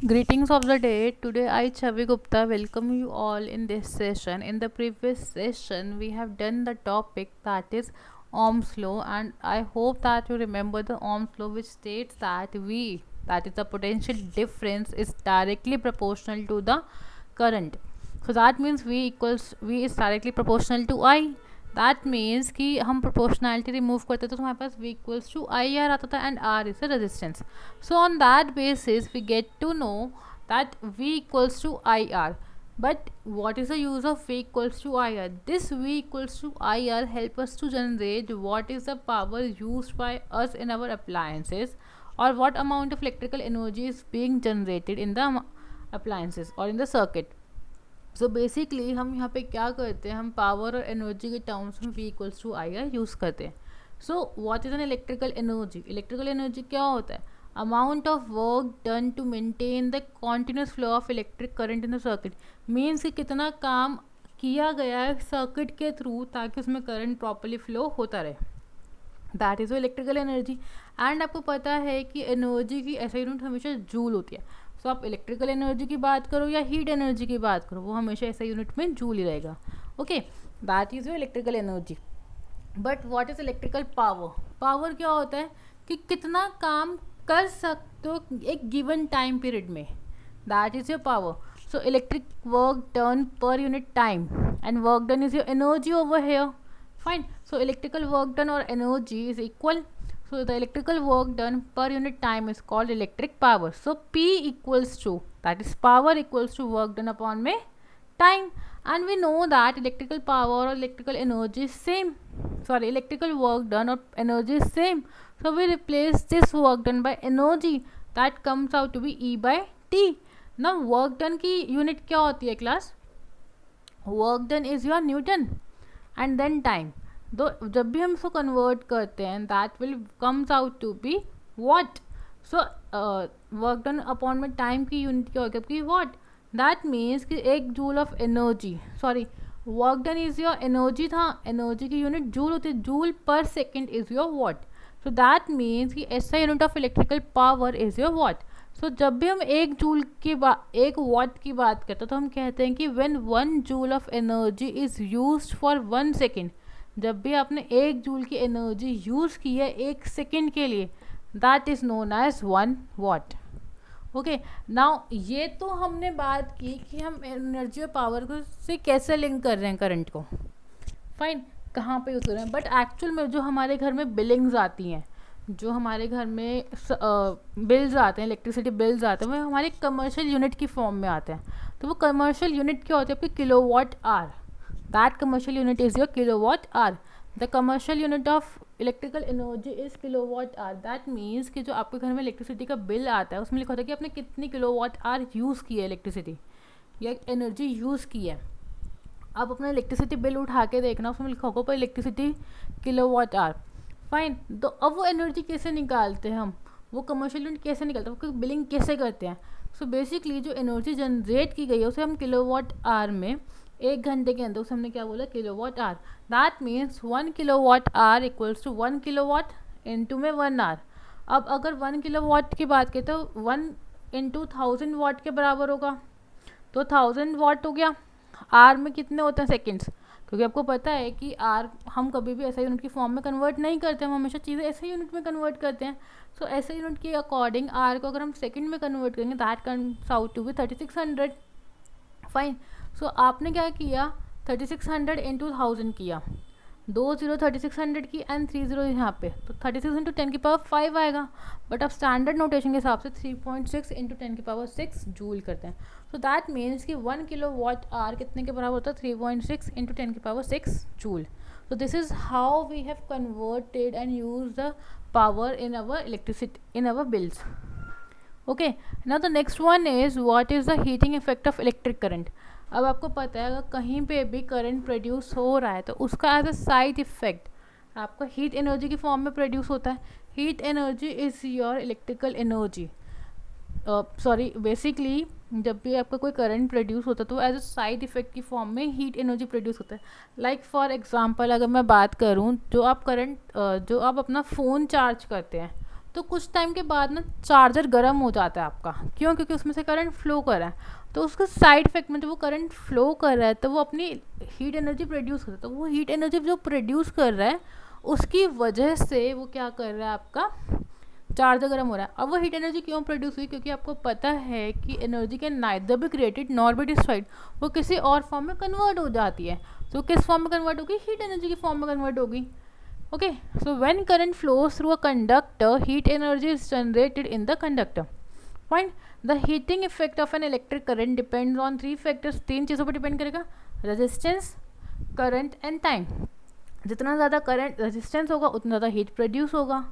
Greetings of the day. Today I Chavi Gupta welcome you all in this session. In the previous session we have done the topic that is Ohm's law, and I hope that you remember the Ohm's law, which states that V, that is the potential difference, is directly proportional to the current. So that means V is directly proportional to I. That means कि हम proportionality remove करते थे तो हमारे पास V equals to I R आता था and R is the resistance. So on that basis we get to know that V equals to I R. But what is the use of V equals to IR? This V equals to IR help us to generate what is the power used by us in our appliances, or what amount of electrical energy is being generated in the appliances or in the circuit. So basically हम यहाँ पे क्या करते हैं, हम power और energy के terms में V equals to I R use करते हैं. So what is an electrical energy? Electrical energy क्या होता है? Amount of work done to maintain the continuous flow of electric current in the circuit. Means कि कितना काम किया गया है सर्किट के थ्रू ताकि उसमें करंट प्रॉपरली फ्लो होता रहे. That is electrical energy. And आपको पता है कि एनर्जी की ऐसा यूनिट हमेशा जूल होती है. सो आप इलेक्ट्रिकल एनर्जी की बात करो या हीट एनर्जी की बात करो, वो हमेशा ऐसा यूनिट में जूल ही रहेगा. Okay, that is your electrical energy. But what is electrical power? Power क्या होता है कि कितना काम कर सकते हो एक गिवन टाइम पीरियड में. That is your power. So electric work done per unit time and work done is your energy over here. Fine. So electrical work done or energy is equal. So the electrical work done per unit time is called electric power. So P equals to, that is power equals to work done upon में time. And we know that electrical power or electrical energy is same. Sorry, electrical work done or energy is same. So we replace this work done by energy. That comes out to be E by T. Now work done की unit क्या होती है class? Work done is your Newton. And then time. दो जब भी हम इसको convert करते हैं that will comes out to be watt. So work done upon में टाइम की यूनिट क्या होगी आपकी? वॉट. दैट मीन्स कि एक joule of energy, sorry work done is your energy था, एनर्जी की यूनिट जूल होती है, joule per second is your watt. So that means कि ऐसा unit of electrical power is your watt. So जब भी हम एक जूल की एक वॉट की बात करते हैं तो हम कहते हैं कि when 1 joule of energy is used for 1 second. जब भी आपने एक जूल की एनर्जी यूज़ की है एक सेकेंड के लिए, that is known as 1 watt. Okay, now ये तो हमने बात की कि हम एनर्जी और पावर को से कैसे लिंक कर रहे हैं करंट को. फाइन, कहाँ पे यूज़ कर रहे हैं. बट एक्चुअल में जो हमारे घर में बिलिंग्स आती हैं, जो हमारे घर में बिल्स आते हैं, इलेक्ट्रिसिटी बिल्स आते हैं, वो हमारे कमर्शियल यूनिट की फॉर्म में आते हैं. तो वो कमर्शियल यूनिट क्या होती है आपकी? Kilowatt hour. That commercial unit is your kilowatt hour. The commercial unit of electrical energy is kilowatt hour. That means कि जो आपके घर में इलेक्ट्रिसिटी का बिल आता है उसमें लिखा होता है कि आपने कितनी किलोवाट आर यूज़ की है इलेक्ट्रिसिटी या एनर्जी यूज़ की है. आप अपना इलेक्ट्रिसिटी बिल उठा के देखना, उसमें लिखा होगा पर इलेक्ट्रिसिटी किलोवाट आर. फाइन. तो अब वो एनर्जी कैसे निकालते हैं हम, वो कमर्शियल यूनिट कैसे निकालते हैं, वो बिलिंग कैसे करते हैं? सो बेसिकली जो एनर्जी जनरेट की गई है उसे हम किलोवाट आर में, एक घंटे के अंदर उसे हमने क्या बोला? Kilowatt hour. That means 1 kilowatt hour equals to 1 kilowatt into में 1 आर. अब अगर 1 किलोवाट की बात करें तो 1 इंटू 1000 वाट के बराबर होगा, तो 1000 वाट हो गया. आर में कितने होते हैं? सेकेंड्स. क्योंकि आपको पता है कि आर हम कभी भी ऐसा यूनिट की फॉर्म में कन्वर्ट नहीं करते, हम हमेशा चीज़ें ऐसे यूनिट में कन्वर्ट करते हैं. सो ऐसे यूनिट के अकॉर्डिंग आर को अगर हम सेकंड में कन्वर्ट करेंगे that comes out to be 3600. Fine. So आपने क्या किया? 3600 इंटू 1000 किया, 2 0 3600 की एंड 3 0 यहाँ पे, तो 36 इंटू 10 की पावर 5 आएगा. बट आप स्टैंडर्ड नोटेशन के हिसाब से 3.6 इंटू 10 की पावर 6 जूल करते हैं. सो दैट मीन्स कि 1 किलोवाट आर कितने के बराबर होता है? 3.6 इंटू 10 की power 6 joule. So this is how we have converted and used the power in our electricity, in our bills. Okay, now the next one is what is the heating effect of electric current. अब आपको पता है अगर कहीं पे भी current produce हो रहा है तो उसका एज अ साइड इफेक्ट आपका हीट एनर्जी की फॉर्म में प्रोड्यूस होता है. Heat energy is your electrical energy. Sorry, basically जब भी आपका कोई करंट प्रोड्यूस होता है तो एज अ साइड इफेक्ट की फॉर्म में हीट एनर्जी प्रोड्यूस होता है. लाइक फॉर एग्जांपल अगर मैं बात करूं, जो आप अपना फ़ोन चार्ज करते हैं, तो कुछ टाइम के बाद ना चार्जर गर्म हो जाता है आपका, क्यों? क्योंकि उसमें से करंट फ्लो कर रहा है। तो उसका साइड इफेक्ट में जब वो करंट फ्लो कर रहा है तो वो अपनी हीट एनर्जी प्रोड्यूस करता है। तो वो हीट एनर्जी जो प्रोड्यूस कर रहा है उसकी वजह से वो क्या कर रहा है, आपका चार्जर गर्म हो रहा है। अब वो हीट एनर्जी क्यों प्रोड्यूस हुई? क्योंकि आपको पता है कि energy can neither be created nor be destroyed, वो किसी और फॉर्म में कन्वर्ट हो जाती है। तो किस फॉर्म में कन्वर्ट होगी? हीट एनर्जी की फॉर्म में कन्वर्ट होगी। Okay, so when current flows through a conductor, heat energy is generated in the conductor. Fine. The heating effect of an electric current depends on three factors. तीन चीज़ों पर depend करेगा: resistance, current and time. जितना ज़्यादा current resistance होगा उतना ज़्यादा heat produce होगा।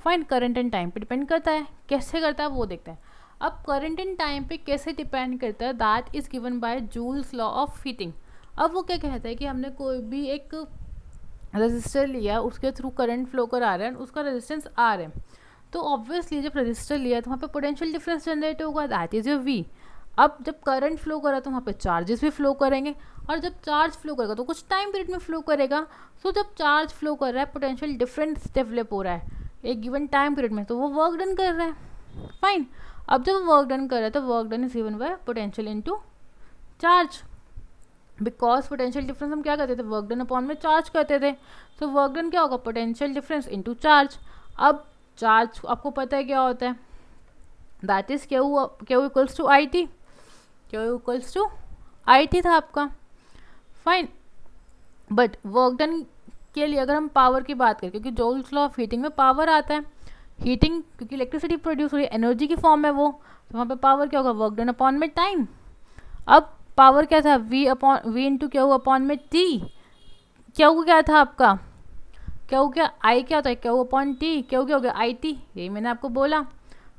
फाइन, करंट एंड टाइम पे डिपेंड करता है। कैसे करता है वो देखते हैं। अब करंट एंड टाइम पे कैसे डिपेंड करता है, that is given bye joules law of heating. अब वो क्या कहता है कि हमने कोई भी एक रजिस्टर लिया, उसके थ्रू करंट फ्लो करा रहे हैं, उसका रेजिस्टेंस आर है। तो ऑब्वियसली जब रजिस्टर लिया तो वहाँ पे पोटेंशियल डिफरेंस जनरेट होगा, दैट इज योर वी। अब जब करंट फ्लो करा तो वहाँ पे चार्जेस भी फ्लो करेंगे, और जब चार्ज फ्लो करेगा तो कुछ टाइम पीरियड में फ्लो करेगा। सो जब चार्ज फ्लो कर रहा है पोटेंशियल डिफरेंस डेवलप हो रहा है एक गिवन टाइम पीरियड में, तो वो वर्क डन कर रहा है। फाइन, अब जब वर्क डन कर रहा है तो work done is given by potential into charge. Because potential difference हम क्या करते थे, वर्क डन अपॉन में चार्ज करते थे। तो वर्क डन क्या होगा, पोटेंशियल डिफरेंस इनटू चार्ज। अब चार्ज आपको पता है क्या होता है, that is Q equals to I T. Q equals to I T था आपका। फाइन, बट वर्क डन के लिए अगर हम पावर की बात करें, क्योंकि जूल्स लॉ ऑफ हीटिंग में पावर आता है, हीटिंग क्योंकि इलेक्ट्रिसिटी प्रोड्यूस हो रही है, एनर्जी की फॉर्म है वो, तो वहाँ पे पावर क्या होगा, वर्क डन अपॉन में टाइम। अब पावर क्या था, वी इंटू क्यू अपॉन में टी। क्यू क्या था आपका, क्यू क्या, आई क्या होता है, क्यू अपॉन टी। क्यू क्या हो गया, आई टी, यही मैंने आपको बोला।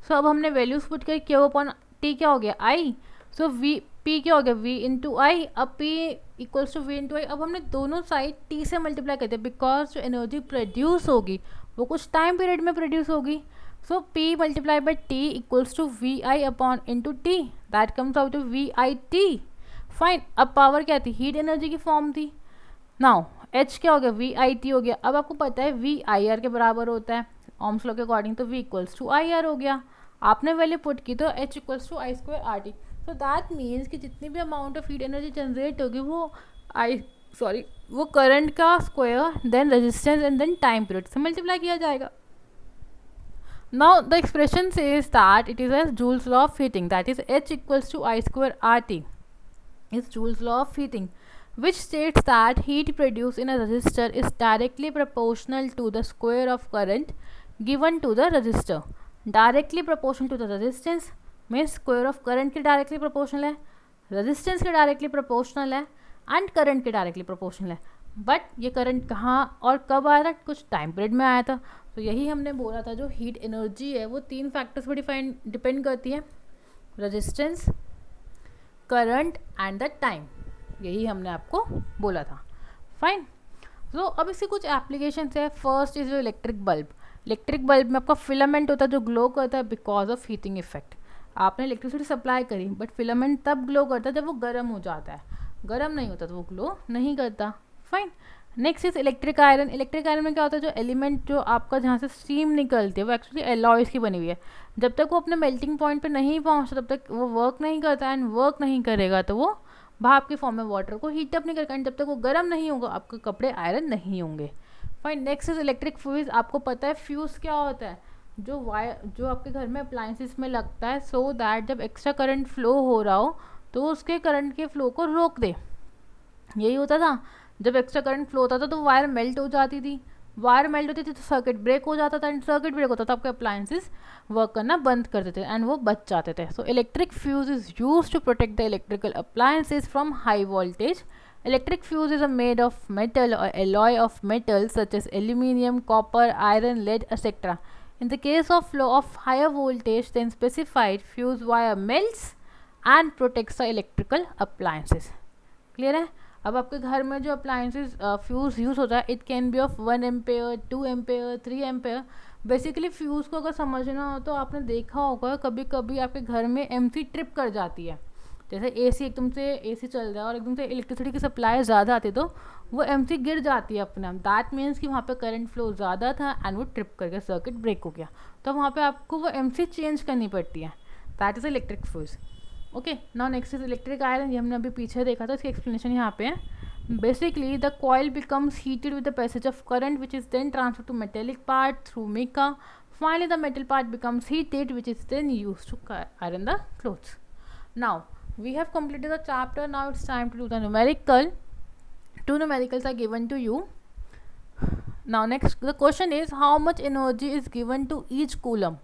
सो अब हमने वैल्यूज पुट कर, क्यू अपॉन टी क्या हो गया, आई। सो वी पी क्या हो गया, वी इंटू आई। अब P equals to V into I. अब हमने दोनों साइड टी से मल्टीप्लाई करते हैं, बिकॉज जो एनर्जी प्रोड्यूस होगी वो कुछ टाइम पीरियड में प्रोड्यूस होगी। So P multiply by T equals to we I upon into T, that comes out to we I I. फाइन, अब पावर क्या थी, हीट एनर्जी की फॉर्म थी। नाउ एच क्या हो गया, वी आई टी हो गया। अब आपको पता है वी आई आर के बराबर होता है ओम्स लॉ के अकॉर्डिंग, तो V equals to I R हो गया। आपने वैल्यू पुट की तो H equals to I square R T. So that means कि जितनी भी amount of heat energy generate होगी वो करंट का square then resistance and then time period से मल्टीप्लाई किया जाएगा। Now the expression says that it is as Joule's law of heating, that is H equals to I square R T is Joule's law of heating, which states that heat produced in a resistor is directly proportional to the square of current given to the resistor. Directly proportional to the resistance means square of current के directly proportional है, resistance के directly proportional है, and current के directly proportional है। But ये current कहाँ और कब आया था, कुछ टाइम पीरियड में आया था। तो यही हमने बोला था, जो हीट एनर्जी है वो तीन फैक्टर्स पर डिपेंड करती है, resistance, current and the time, यही हमने आपको बोला था। फाइन, तो अब इसकी कुछ एप्लीकेशन है। फर्स्ट इज जो इलेक्ट्रिक बल्ब। इलेक्ट्रिक बल्ब में आपका फिलामेंट होता है जो ग्लो करता है बिकॉज ऑफ हीटिंग इफेक्ट। आपने इलेक्ट्रिसिटी सप्लाई करी बट फिलामेंट तब ग्लो करता है जब वो गर्म हो जाता है, गर्म नहीं होता तो वो ग्लो नहीं करता। Fine, next is electric iron. Electric iron में क्या होता है, जो एलिमेंट जो आपका जहाँ से स्टीम निकलती है वो एक्चुअली एलॉयज की बनी हुई है। जब तक वो अपने मेल्टिंग पॉइंट पे नहीं पहुँचता तब तक वो वर्क नहीं करता, एंड वर्क नहीं करेगा तो वो भाप की फॉर्म में वाटर को हीट अप नहीं करेगा, एंड जब तक वो गर्म नहीं होगा आपके कपड़े आयरन नहीं होंगे। Fine, next is electric fuse. आपको पता है फ्यूज क्या होता है, जो वायर जो आपके घर में अप्लायंसेस में लगता है सो दैट जब एक्स्ट्रा करंट फ्लो हो रहा हो तो उसके करंट के फ्लो को रोक दे। यही होता था, जब एक्स्ट्रा करंट फ्लो होता था तो वायर मेल्ट हो जाती थी, वायर मेल्ट होती थी तो सर्किट ब्रेक हो जाता था, एंड सर्किट ब्रेक होता था आपके अप्लायंसेस वर्क करना बंद कर देते थे एंड वो बच जाते थे। So electric fuse is use to protect the electrical appliances from high voltage. Electric fuse is made of metal or alloy of metals such as aluminium, copper, iron, lead, etc. In the case of flow of higher voltage, then specified fuse wire melts and protects the electrical appliances. Clear है? अब आपके घर में जो appliances fuse use होता है it can be of 1 ampere, 2 ampere, 3 ampere. Basically fuse को अगर समझना हो तो आपने देखा होगा कभी कभी आपके घर में एमसी ट्रिप कर जाती है, जैसे एसी एकदम से एसी चल रहा है और एकदम से इलेक्ट्रिसिटी की सप्लाई ज़्यादा आती है तो वो एमसी गिर जाती है अपने आप, दैट मीन्स कि वहाँ पे करंट फ्लो ज़्यादा था एंड वो ट्रिप करके सर्किट ब्रेक हो गया, तो वहाँ पे आपको वो एमसी चेंज करनी पड़ती है, that is electric fuse. Okay, now next is electric iron, ये हमने अभी पीछे देखा था, इसकी एक्सप्लेनेशन यहाँ पे है। Basically, the coil becomes heated with the passage of current, which is then transferred to metallic part through mica. Finally, the metal part becomes heated, which is then used to iron the clothes. Now, we have completed the chapter. Now it's time to do the numerical. Two numericals are given to you. Now, next, the question is how much energy is given to each coulomb?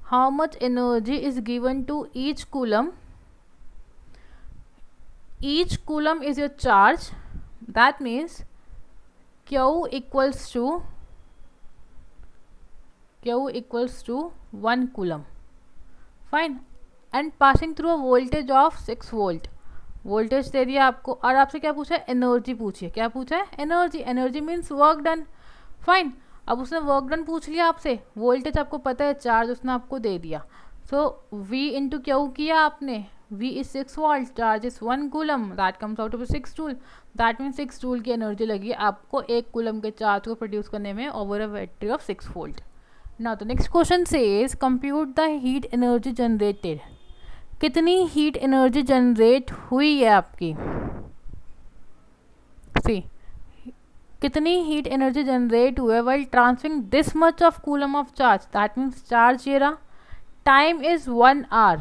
How much energy is given to each coulomb? Each coulomb is your charge. That means Q equals to 1 coulomb. Fine. And passing through a voltage of 6 volt. Voltage दे दिया आपको और आपसे क्या पूछा है, energy पूछिए, क्या पूछा है, energy. Energy means work done. Fine, अब उसने वर्क डन पूछ लिया आपसे, वोल्टेज आपको पता है, चार्ज उसने आपको दे दिया, सो V इंटू क्यू किया आपने, V is 6 volt, charge is 1 coulomb, that comes out to be 6 joule, that means 6 joule की एनर्जी लगी आपको 1 coulomb के चार्ज को प्रोड्यूस करने में over a battery of 6 volt। Now the next question says compute the heat energy generated। कितनी heat energy generate हुई है आपकी, सी कितनी हीट एनर्जी जनरेट हुई है while transferring this much of coulomb of charge, that means charge ये रहा, time is 1 hour,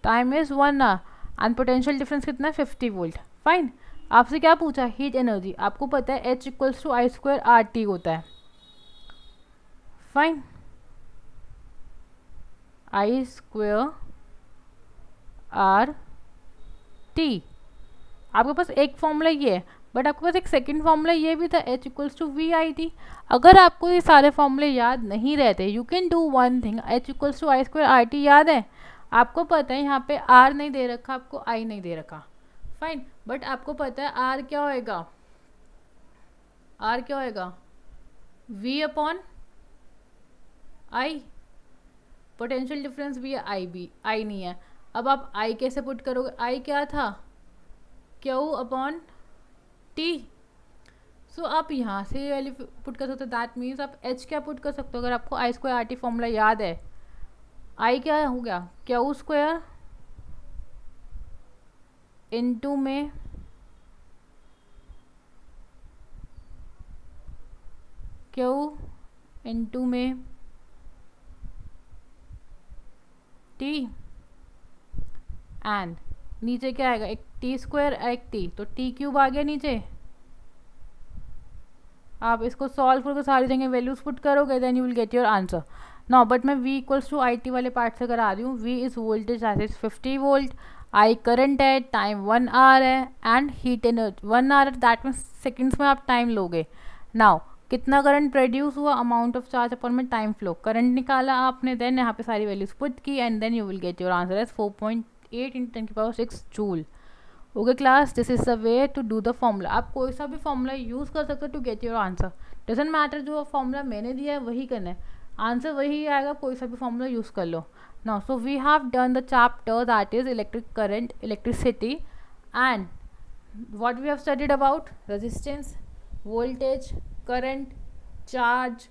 time is 1 hour and potential difference कितना है 50 वोल्ट। फाइन, आपसे क्या पूछा, हीट एनर्जी, आपको पता है H equals to I square R T होता है। Fine, I square R T, आपके पास एक फॉर्मूला ये है, बट आपके पास एक सेकंड फॉर्मूला ये भी था, H equals to we I T. अगर आपको ये सारे फॉर्मूले याद नहीं रहते, you can do one thing, H equals to I square R T याद है, आपको पता है यहाँ पे आर नहीं दे रखा, आपको आई नहीं दे रखा, फाइन, बट आपको पता है आर क्या होएगा, आर क्या होएगा, V upon I, potential difference भी है, आई भी, आई नहीं है, अब आप आई कैसे पुट करोगे, आई क्या था, क्यू अपॉन टी, सो आप यहाँ से वैल्यू पुट कर सकते हो, दैट मीन्स आप एच क्या पुट कर सकते हो, अगर आपको I square R T formula याद है, आई क्या हो गया, क्यू स्क्वायर इनटू में क्यू इनटू में टी, एंड नीचे क्या आएगा, एक टी स्क्वायर एक टी, तो टी क्यूब आ गया नीचे, आप इसको सॉल्व करके सारी जगह वैल्यूज पुट करोगे, then you will get your answer. No but मैं V equals to I T वाले पार्ट से करा रही हूँ, V is voltage as is 50 volt, I current है, टाइम 1 hour है, and heat energy 1 hour, that means seconds में आप टाइम लोगे। नाउ कितना करंट प्रोड्यूस हुआ, अमाउंट ऑफ चार्ज अपॉन में टाइम फ्लो, करंट निकाला आपने, देन यहाँ पे सारी वैल्यूज पुट की, and then you will get your answer as 4.8 × 10⁻⁶ joule. Okay class, this is the way to do the formula. आप कोई सा भी फॉर्मूला यूज़ कर सकते हो to get your answer, doesn't matter, जो फॉर्मूला मैंने दिया है वही करना है, आंसर वही आएगा, कोई सा भी फॉर्मूला यूज़ कर लो। Now so we have done the chapter that is electric current, electricity, and what we have studied about resistance, voltage, current, charge,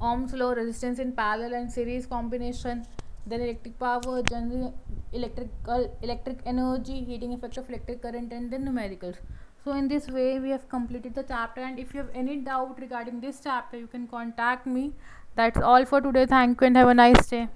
Ohm's law, resistance in parallel and series combination, then electric power, general electric energy, heating effect of electric current, and then numericals. So in this way we have completed the chapter, and if you have any doubt regarding this chapter you can contact me. That's all for today. Thank you and have a nice day.